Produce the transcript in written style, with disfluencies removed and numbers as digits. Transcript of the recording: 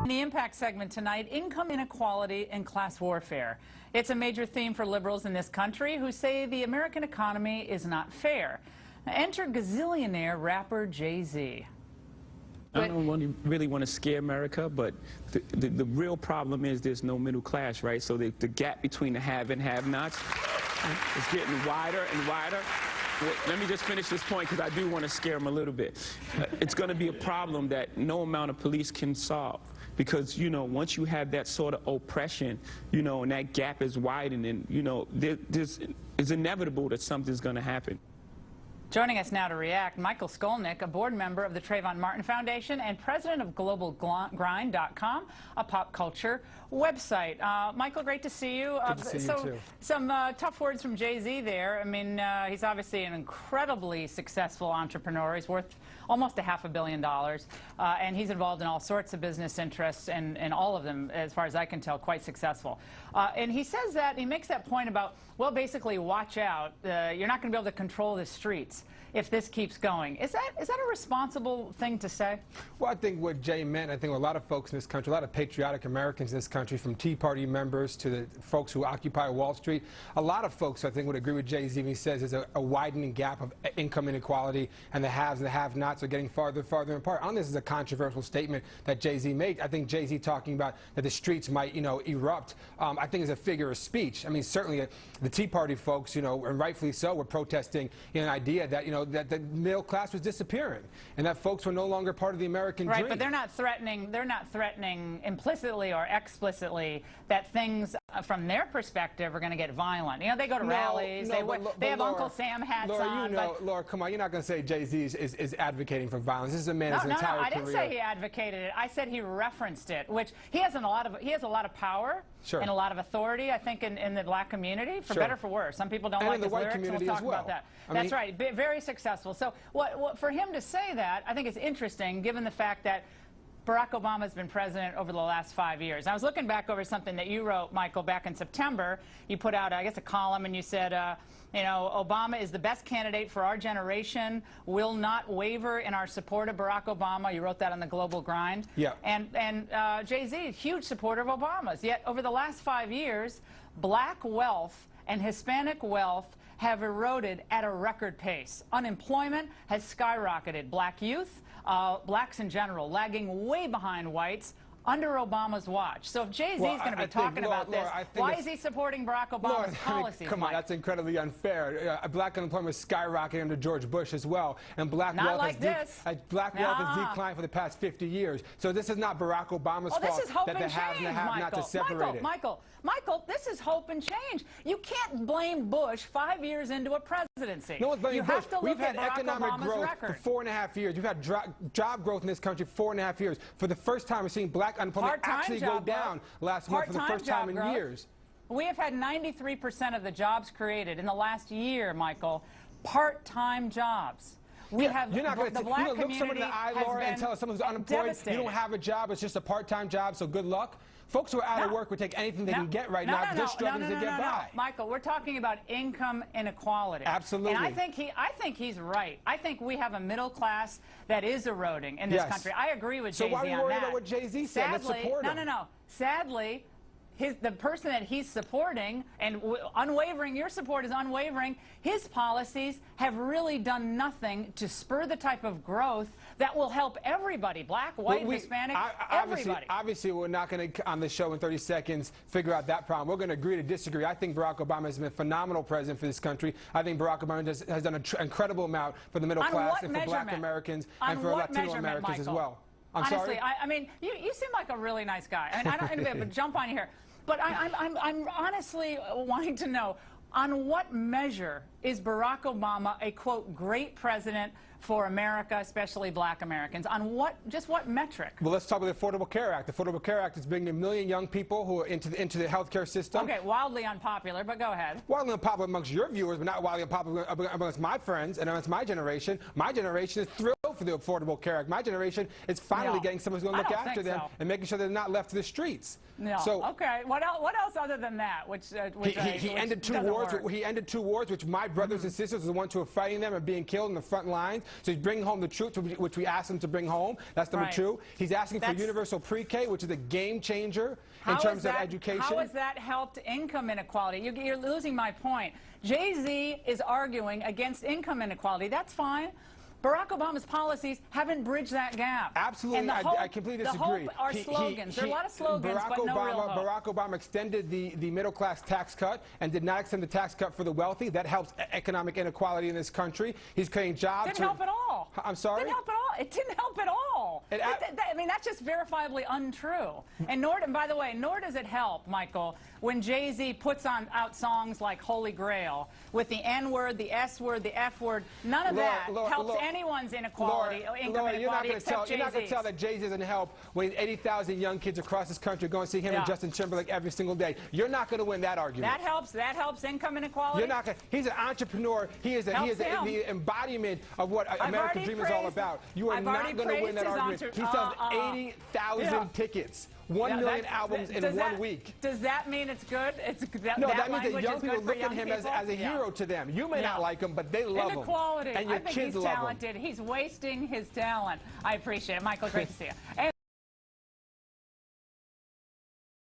In the Impact segment tonight, income inequality and class warfare. It's a major theme for liberals in this country who say the American economy is not fair. Enter gazillionaire rapper Jay-Z. I don't really want to scare America, but the real problem is there's no middle class, right? So the gap between the have and have-nots is getting wider and wider. Let me just finish this point because I do want to scare them a little bit. It's going to be a problem that no amount of police can solve because, you know, once you have that sort of oppression, you know, and that gap is widening, you know, it's inevitable that something's going to happen. Joining us now to react, Michael Skolnik, a board member of the Trayvon Martin Foundation and president of globalgrind.com, a pop culture website. Michael, great to see you. Good to see you too. Some tough words from Jay-Z there. I mean, he's obviously an incredibly successful entrepreneur. He's worth almost $500 million, and he's involved in all sorts of business interests, and all of them, as far as I can tell, quite successful. And he says that, he makes that point about, well, basically, watch out. You're not going to be able to control the streets if this keeps going. Is that a responsible thing to say? Well, I think what Jay meant, I think a lot of folks in this country, a lot of patriotic Americans in this country, from Tea Party members to the folks who occupy Wall Street, a lot of folks, I think, would agree with Jay-Z when he says there's a widening gap of income inequality, and the haves and the have-nots are getting farther and farther apart. I don't think this is a controversial statement that Jay-Z made. I think Jay-Z talking about that the streets might, you know, erupt, I think is a figure of speech. I mean, certainly the Tea Party folks, you know, and rightfully so, were protesting an idea that, you know, that the middle class was disappearing and that folks were no longer part of the American dream. Right, but they're not threatening implicitly or explicitly that things from their perspective are going to get violent. You know, they go to rallies, they have Laura, Uncle Sam hats Laura, on. You know, Laura, come on, you're not going to say Jay-Z is advocating for violence. This is a man his entire career. I didn't say he advocated it. I said he referenced it, which he has a lot of power and a lot of authority, I think, in the black community, for better or for worse. Some people don't like his lyrics, and we'll talk about that. That's right, very successful. So for him to say that, I think it's interesting, given the fact that Barack Obama has been president over the last 5 years. I was looking back over something that you wrote, Michael, back in September. You put out, I guess, a column, and you said, you know, Obama is the best candidate for our generation, will not waver in our support of Barack Obama. You wrote that on the Global Grind. Yeah. And Jay-Z, huge supporter of Obama's. Yet over the last 5 years, black wealth and Hispanic wealth have eroded at a record pace. Unemployment has skyrocketed. Black youth, blacks in general, lagging way behind whites under Obama's watch. So if Jay-Z is going to be talking about this, why is he supporting Barack Obama's policies? Come on, that's incredibly unfair. Black unemployment was skyrocketing under George Bush as well, and black wealth has declined for the past 50 years. So this is not Barack Obama's fault that the haves and the have-nots are separated. Michael, this is hope and change. You can't blame Bush 5 years into a presidency. No one's blaming Bush. We've had economic growth for 4.5 years. We've had job growth in this country for 4.5 years. For the first time, we're seeing black unemployment actually go down last month for the first time in years. We have had 93% of the jobs created in the last year, Michael, part-time jobs. We have you're not going to look someone in the eye, Laura, and tell us someone's unemployed. You don't have a job. It's just a part-time job, so good luck. Folks who are out of work would take anything they can get right now because they're struggling to get by. Michael, we're talking about income inequality. Absolutely. And I think he's right. I think we have a middle class that is eroding in this country. I agree with Jay-Z on that. So why are you worried about what Jay-Z said? Let's support him. No. Sadly, the person that he's supporting, and unwavering, your support is unwavering, his policies have really done nothing to spur the type of growth that will help everybody, black, white, Hispanic, everybody. Obviously, we're not going to, on the show in 30 seconds, figure out that problem. We're going to agree to disagree. I think Barack Obama has been a phenomenal president for this country. I think Barack Obama has done an incredible amount for the middle class and for black Americans and for Latino Americans as well. Honestly, I mean, you seem like a really nice guy. I mean, I don't want to jump on you here, but I'm honestly wanting to know, on what measure is Barack Obama a, quote, great president for America, especially black Americans? On just what metric? Well, let's talk about the Affordable Care Act. The Affordable Care Act is bringing 1 million young people who are into the health care system. Okay, wildly unpopular, but go ahead. Wildly unpopular amongst your viewers, but not wildly unpopular amongst my friends and amongst my generation. My generation is thrilled built for the Affordable Care Act. My generation is finally getting someone who's going to look after them and making sure they're not left to the streets. No. So, okay. What else other than that? He ended two wars. He ended 2 wars, which my brothers and sisters are the ones who are fighting them and being killed in the front lines. So he's bringing home the troops, which we asked him to bring home. That's number 2. He's asking for universal pre-K, which is a game changer in terms of education. How has that helped income inequality? You're losing my point. Jay-Z is arguing against income inequality. That's fine. Barack Obama's policies haven't bridged that gap. Absolutely, I completely disagree. The hope are slogans. There are a lot of slogans, but no real hope. Barack Obama extended the middle-class tax cut and did not extend the tax cut for the wealthy. That helps economic inequality in this country. He's creating jobs. Didn't help at all. I'm sorry? Didn't help at all. It didn't help at all. I mean, that's just verifiably untrue. And by the way, nor does it help, Michael, when Jay-Z puts out songs like Holy Grail with the N-word, the S-word, the F-word. None of that helps anyone's inequality, income inequality, except Jay-Z's. You're not going to tell that Jay-Z doesn't help when 80,000 young kids across this country go and see him and Justin Timberlake every single day. You're not going to win that argument. That helps income inequality. You're not going. He's an entrepreneur. He is the embodiment of what American Dream is all about. You are not going to win that argument. He sells 80,000 tickets. 1 million albums in 1 week. Does that mean it's good? No, that means that young people look at him as a hero to them. You may not like him, but they love him. Inequality. And your I think kids he's love talented. He's wasting his talent. I appreciate it. Michael, great to see you.